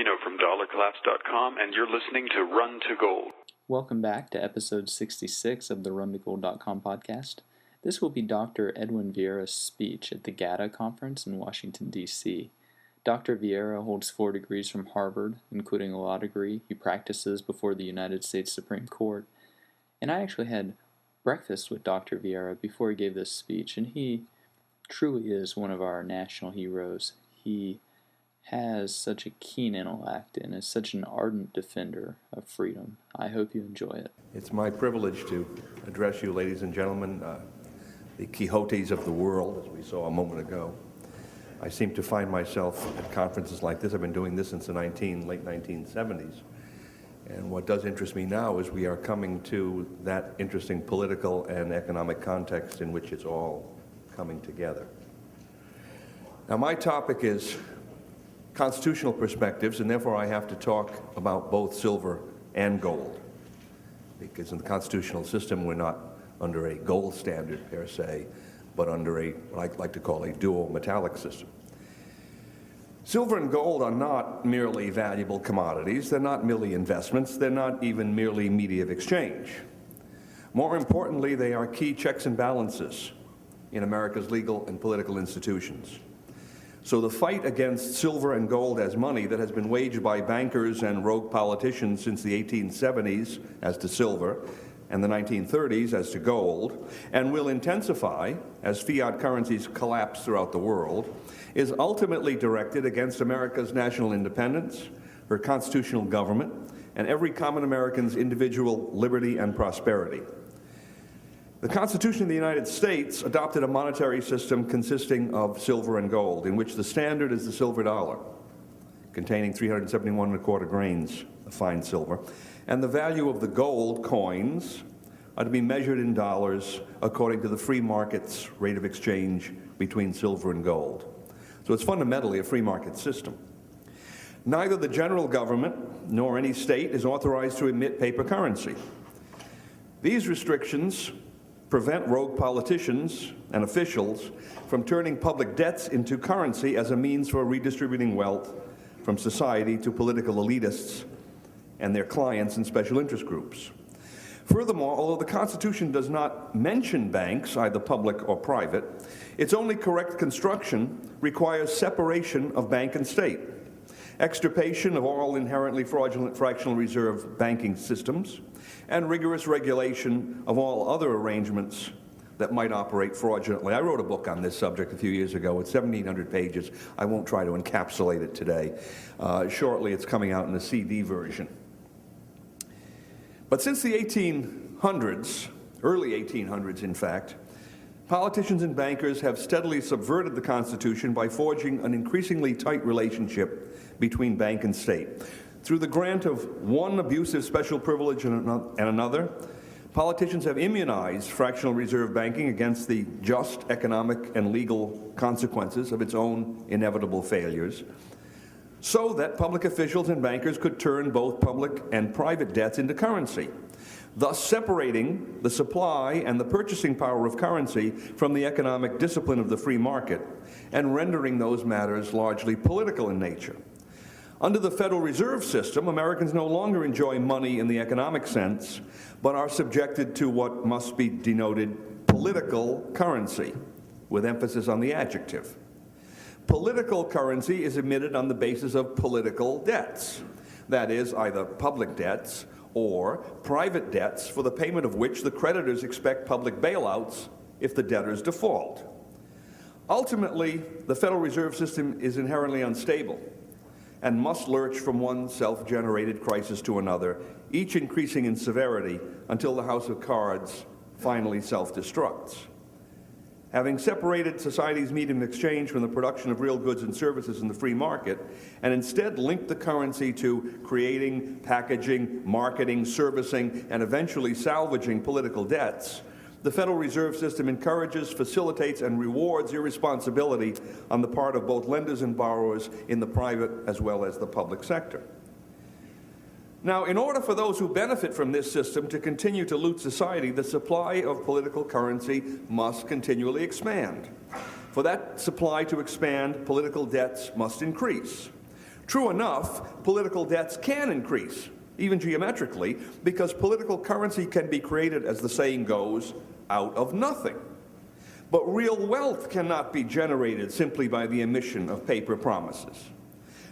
Marino from DollarCollapse.com, and you're listening to Run to Gold. Welcome back to episode 66 of the RunToGold.com podcast. This will be Dr. Edwin Vieira's speech at the GATA conference in Washington, D.C. Dr. Vieira holds 4 degrees from Harvard, including a law degree. He practices before the United States Supreme Court. And I actually had breakfast with Dr. Vieira before he gave this speech, and he truly is one of our national heroes. He has such a keen intellect and is such an ardent defender of freedom. I hope you enjoy it. It's my privilege to address you, ladies and gentlemen, the Quixotes of the world, as we saw a moment ago. I seem to find myself at conferences like this. I've been doing this since the late 1970s. And what does interest me now is we are coming to that interesting political and economic context in which it's all coming together. Now, my topic is constitutional perspectives, and therefore I have to talk about both silver and gold, because in the constitutional system we're not under a gold standard per se, but under what I like to call a dual metallic system. Silver and gold are not merely valuable commodities, they're not merely investments, they're not even merely media of exchange. More importantly, they are key checks and balances in America's legal and political institutions. So the fight against silver and gold as money that has been waged by bankers and rogue politicians since the 1870s as to silver and the 1930s as to gold, and will intensify as fiat currencies collapse throughout the world, is ultimately directed against America's national independence, her constitutional government, and every common American's individual liberty and prosperity. The Constitution of the United States adopted a monetary system consisting of silver and gold, in which the standard is the silver dollar, containing 371¼ grains of fine silver, and the value of the gold coins are to be measured in dollars according to the free market's rate of exchange between silver and gold. So it's fundamentally a free market system. Neither the general government nor any state is authorized to emit paper currency. These restrictions prevent rogue politicians and officials from turning public debts into currency as a means for redistributing wealth from society to political elitists and their clients and special interest groups. Furthermore, although the Constitution does not mention banks, either public or private, its only correct construction requires separation of bank and state, extirpation of all inherently fraudulent fractional reserve banking systems, and rigorous regulation of all other arrangements that might operate fraudulently. I wrote a book on this subject a few years ago. It's 1,700 pages. I won't try to encapsulate it today. Shortly, it's coming out in a CD version. But since the 1800s, early 1800s in fact, politicians and bankers have steadily subverted the Constitution by forging an increasingly tight relationship between bank and state. Through the grant of one abusive special privilege and another, politicians have immunized fractional reserve banking against the just economic and legal consequences of its own inevitable failures, so that public officials and bankers could turn both public and private debts into currency, thus separating the supply and the purchasing power of currency from the economic discipline of the free market, and rendering those matters largely political in nature. Under the Federal Reserve System, Americans no longer enjoy money in the economic sense, but are subjected to what must be denoted political currency, with emphasis on the adjective. Political currency is emitted on the basis of political debts, that is, either public debts or private debts for the payment of which the creditors expect public bailouts if the debtors default. Ultimately, the Federal Reserve System is inherently unstable and must lurch from one self-generated crisis to another, each increasing in severity until the house of cards finally self-destructs. Having separated society's medium of exchange from the production of real goods and services in the free market, and instead linked the currency to creating, packaging, marketing, servicing, and eventually salvaging political debts, the Federal Reserve System encourages, facilitates, and rewards irresponsibility on the part of both lenders and borrowers in the private as well as the public sector. Now, in order for those who benefit from this system to continue to loot society, the supply of political currency must continually expand. For that supply to expand, political debts must increase. True enough, political debts can increase, even geometrically, because political currency can be created, as the saying goes, out of nothing. But real wealth cannot be generated simply by the emission of paper promises.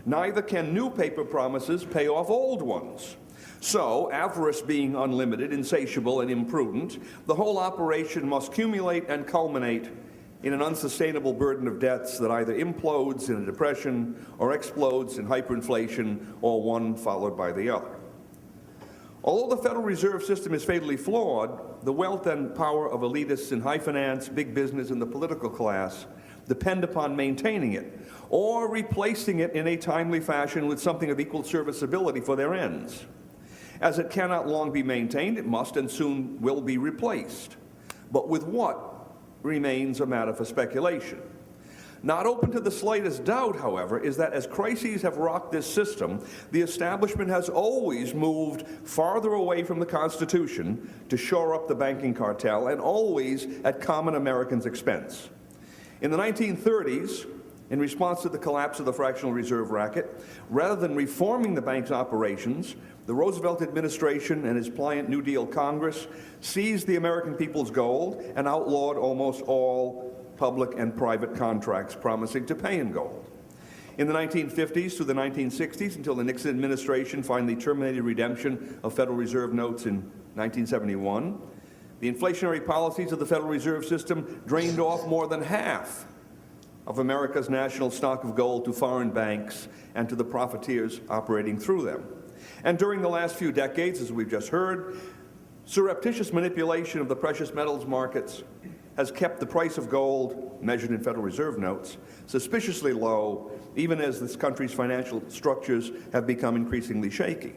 Neither can new paper promises pay off old ones. So, avarice being unlimited, insatiable, and imprudent, the whole operation must accumulate and culminate in an unsustainable burden of debts that either implodes in a depression or explodes in hyperinflation, or one followed by the other. Although the Federal Reserve System is fatally flawed, the wealth and power of elitists in high finance, big business, and the political class depend upon maintaining it, or replacing it in a timely fashion with something of equal serviceability for their ends. As it cannot long be maintained, it must and soon will be replaced. But with what remains a matter for speculation. Not open to the slightest doubt, however, is that as crises have rocked this system, the establishment has always moved farther away from the Constitution to shore up the banking cartel, and always at common Americans' expense. In the 1930s, in response to the collapse of the fractional reserve racket, rather than reforming the bank's operations, the Roosevelt administration and his pliant New Deal Congress seized the American people's gold and outlawed almost all public and private contracts promising to pay in gold. In the 1950s through the 1960s, until the Nixon administration finally terminated redemption of Federal Reserve notes in 1971, the inflationary policies of the Federal Reserve System drained off more than half of America's national stock of gold to foreign banks and to the profiteers operating through them. And during the last few decades, as we've just heard, surreptitious manipulation of the precious metals markets has kept the price of gold, measured in Federal Reserve notes, suspiciously low, even as this country's financial structures have become increasingly shaky.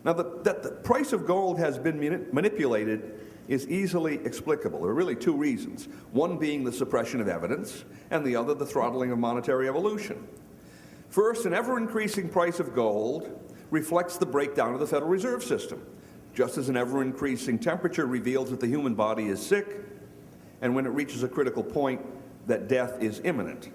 Now, that the price of gold has been manipulated is easily explicable. There are really two reasons, one being the suppression of evidence, and the other the throttling of monetary evolution. First, an ever-increasing price of gold reflects the breakdown of the Federal Reserve System, just as an ever-increasing temperature reveals that the human body is sick, and when it reaches a critical point, that death is imminent.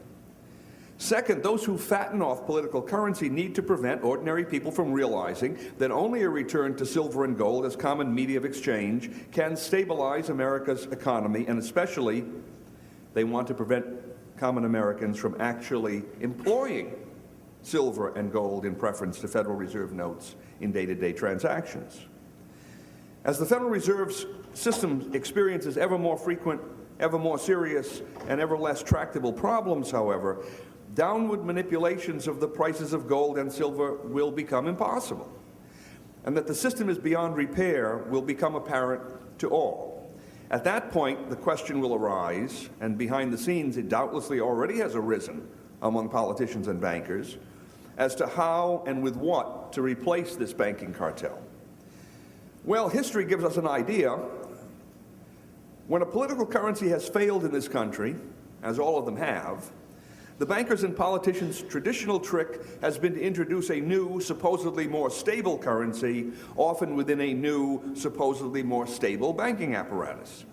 Second, those who fatten off political currency need to prevent ordinary people from realizing that only a return to silver and gold as common media of exchange can stabilize America's economy, and especially they want to prevent common Americans from actually employing silver and gold in preference to Federal Reserve notes in day-to-day transactions. As the Federal Reserve System experiences ever more frequent, ever more serious, and ever less tractable problems, however, downward manipulations of the prices of gold and silver will become impossible. And that the system is beyond repair will become apparent to all. At that point, the question will arise, and behind the scenes it doubtlessly already has arisen among politicians and bankers, as to how and with what to replace this banking cartel. Well, history gives us an idea. When a political currency has failed in this country, as all of them have, the bankers and politicians' traditional trick has been to introduce a new, supposedly more stable currency, often within a new, supposedly more stable banking apparatus.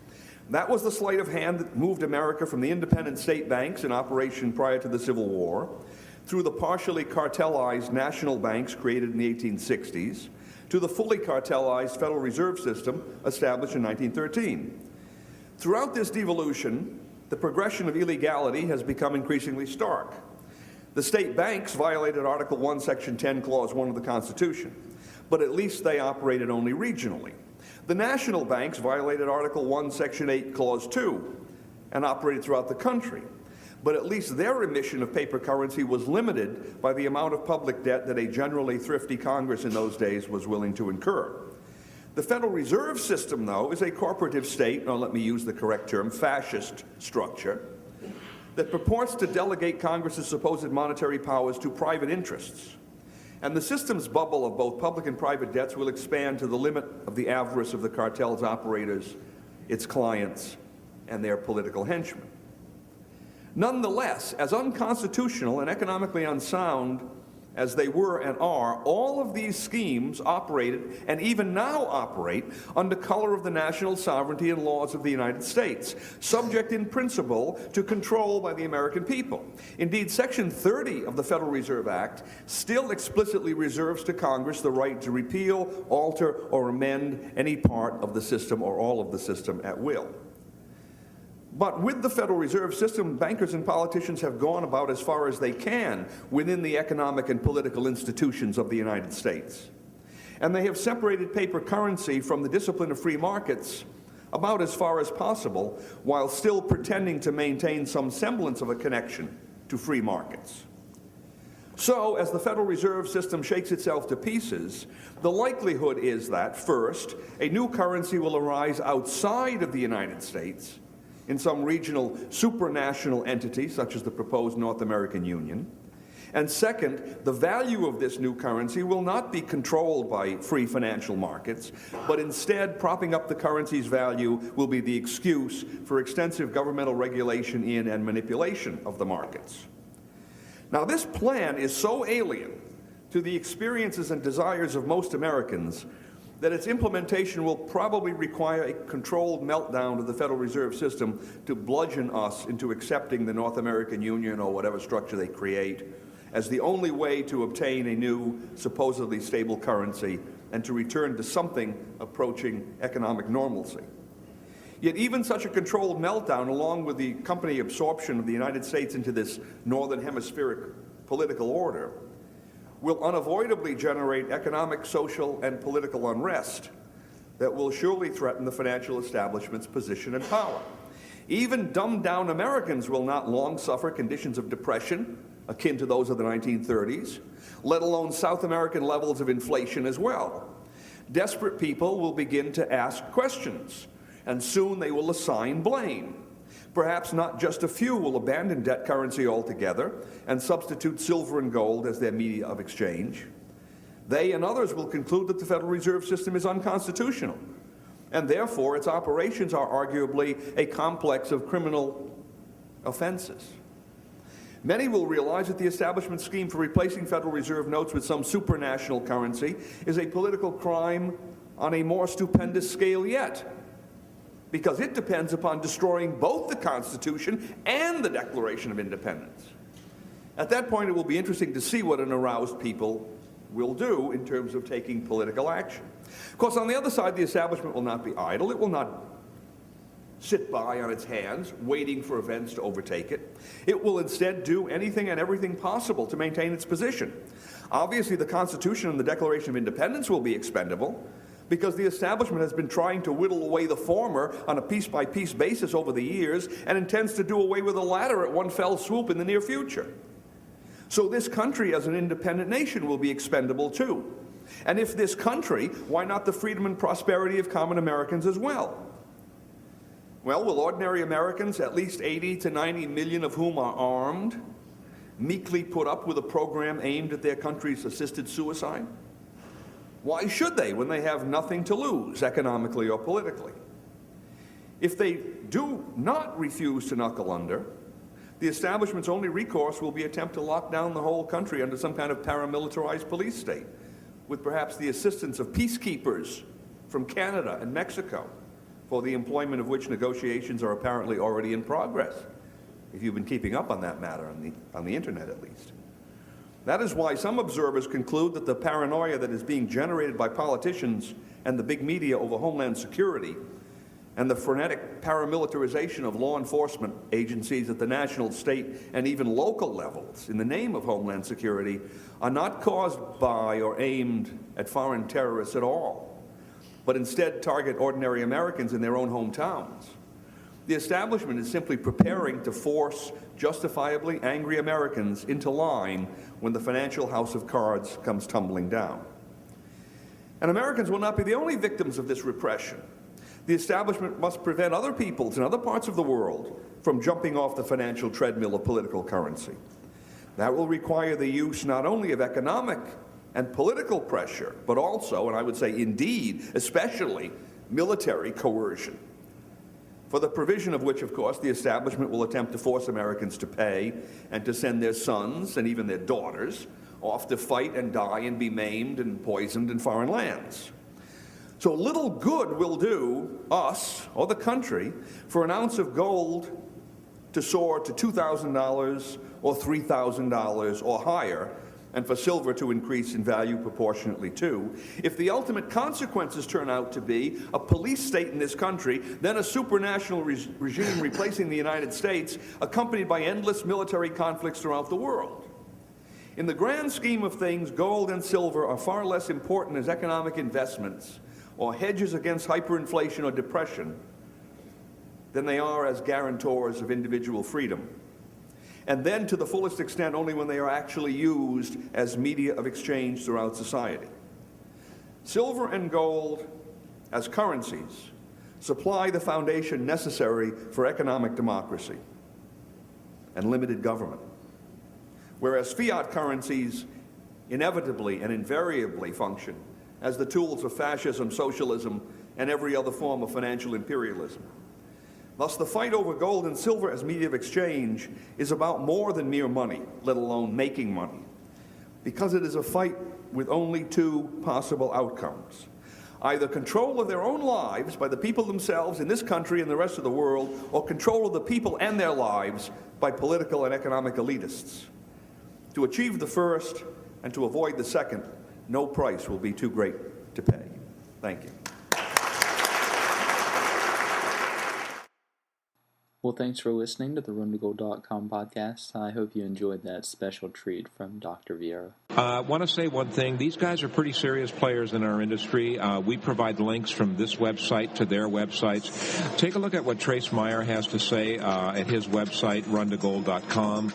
That was the sleight of hand that moved America from the independent state banks in operation prior to the Civil War, through the partially cartelized national banks created in the 1860s, to the fully cartelized Federal Reserve System established in 1913. Throughout this devolution, the progression of illegality has become increasingly stark. The state banks violated Article 1, Section 10, Clause 1 of the Constitution, but at least they operated only regionally. The national banks violated Article 1, Section 8, Clause 2, and operated throughout the country. But at least their emission of paper currency was limited by the amount of public debt that a generally thrifty Congress in those days was willing to incur. The Federal Reserve System, though, is a corporative state, or let me use the correct term, fascist structure, that purports to delegate Congress's supposed monetary powers to private interests. And the system's bubble of both public and private debts will expand to the limit of the avarice of the cartel's operators, its clients, and their political henchmen. Nonetheless, as unconstitutional and economically unsound as they were and are, all of these schemes operated, and even now operate, under color of the national sovereignty and laws of the United States, subject in principle to control by the American people. Indeed, Section 30 of the Federal Reserve Act still explicitly reserves to Congress the right to repeal, alter, or amend any part of the system or all of the system at will. But with the Federal Reserve System, bankers and politicians have gone about as far as they can within the economic and political institutions of the United States. And they have separated paper currency from the discipline of free markets about as far as possible, while still pretending to maintain some semblance of a connection to free markets. So, as the Federal Reserve System shakes itself to pieces, the likelihood is that, first, a new currency will arise outside of the United States, in some regional supranational entity, such as the proposed North American Union. And second, the value of this new currency will not be controlled by free financial markets, but instead propping up the currency's value will be the excuse for extensive governmental regulation in and manipulation of the markets. Now, this plan is so alien to the experiences and desires of most Americans that its implementation will probably require a controlled meltdown of the Federal Reserve System to bludgeon us into accepting the North American Union, or whatever structure they create, as the only way to obtain a new, supposedly stable currency and to return to something approaching economic normalcy. Yet even such a controlled meltdown, along with the accompanying absorption of the United States into this Northern Hemispheric political order, will unavoidably generate economic, social, and political unrest that will surely threaten the financial establishment's position and power. Even dumbed-down Americans will not long suffer conditions of depression akin to those of the 1930s, let alone South American levels of inflation as well. Desperate people will begin to ask questions, and soon they will assign blame. Perhaps not just a few will abandon debt currency altogether and substitute silver and gold as their media of exchange. They and others will conclude that the Federal Reserve System is unconstitutional, and therefore its operations are arguably a complex of criminal offenses. Many will realize that the establishment scheme for replacing Federal Reserve notes with some supranational currency is a political crime on a more stupendous scale yet, because it depends upon destroying both the Constitution and the Declaration of Independence. At that point, it will be interesting to see what an aroused people will do in terms of taking political action. Of course, on the other side, the establishment will not be idle. It will not sit by on its hands, waiting for events to overtake it. It will instead do anything and everything possible to maintain its position. Obviously, the Constitution and the Declaration of Independence will be expendable, because the establishment has been trying to whittle away the former on a piece-by-piece basis over the years and intends to do away with the latter at one fell swoop in the near future. So this country as an independent nation will be expendable too. And if this country, why not the freedom and prosperity of common Americans as well? Well, will ordinary Americans, at least 80 to 90 million of whom are armed, meekly put up with a program aimed at their country's assisted suicide? Why should they when they have nothing to lose, economically or politically? If they do not refuse to knuckle under, the establishment's only recourse will be attempt to lock down the whole country under some kind of paramilitarized police state, with perhaps the assistance of peacekeepers from Canada and Mexico, for the employment of which negotiations are apparently already in progress, if you've been keeping up on that matter on the internet at least. That is why some observers conclude that the paranoia that is being generated by politicians and the big media over Homeland Security, and the frenetic paramilitarization of law enforcement agencies at the national, state, and even local levels in the name of Homeland Security, are not caused by or aimed at foreign terrorists at all, but instead target ordinary Americans in their own hometowns. The establishment is simply preparing to force justifiably angry Americans into line when the financial house of cards comes tumbling down. And Americans will not be the only victims of this repression. The establishment must prevent other peoples in other parts of the world from jumping off the financial treadmill of political currency. That will require the use not only of economic and political pressure, but also, and I would say indeed, especially, military coercion, for the provision of which, of course, the establishment will attempt to force Americans to pay and to send their sons and even their daughters off to fight and die and be maimed and poisoned in foreign lands. So little good will do us or the country for an ounce of gold to soar to $2,000 or $3,000 or higher, and for silver to increase in value proportionately too, if the ultimate consequences turn out to be a police state in this country, then a supranational regime replacing the United States, accompanied by endless military conflicts throughout the world. In the grand scheme of things, gold and silver are far less important as economic investments or hedges against hyperinflation or depression than they are as guarantors of individual freedom. And then, to the fullest extent, only when they are actually used as media of exchange throughout society. Silver and gold, as currencies, supply the foundation necessary for economic democracy and limited government, whereas fiat currencies inevitably and invariably function as the tools of fascism, socialism, and every other form of financial imperialism. Thus, the fight over gold and silver as media of exchange is about more than mere money, let alone making money, because it is a fight with only two possible outcomes. Either control of their own lives by the people themselves in this country and the rest of the world, or control of the people and their lives by political and economic elitists. To achieve the first and to avoid the second, no price will be too great to pay. Thank you. Well, thanks for listening to the RunToGold.com podcast. I hope you enjoyed that special treat from Dr. Vieira. I want to say one thing. These guys are pretty serious players in our industry. We provide links from this website to their websites. Take a look at what Trace Meyer has to say at his website, RunToGold.com.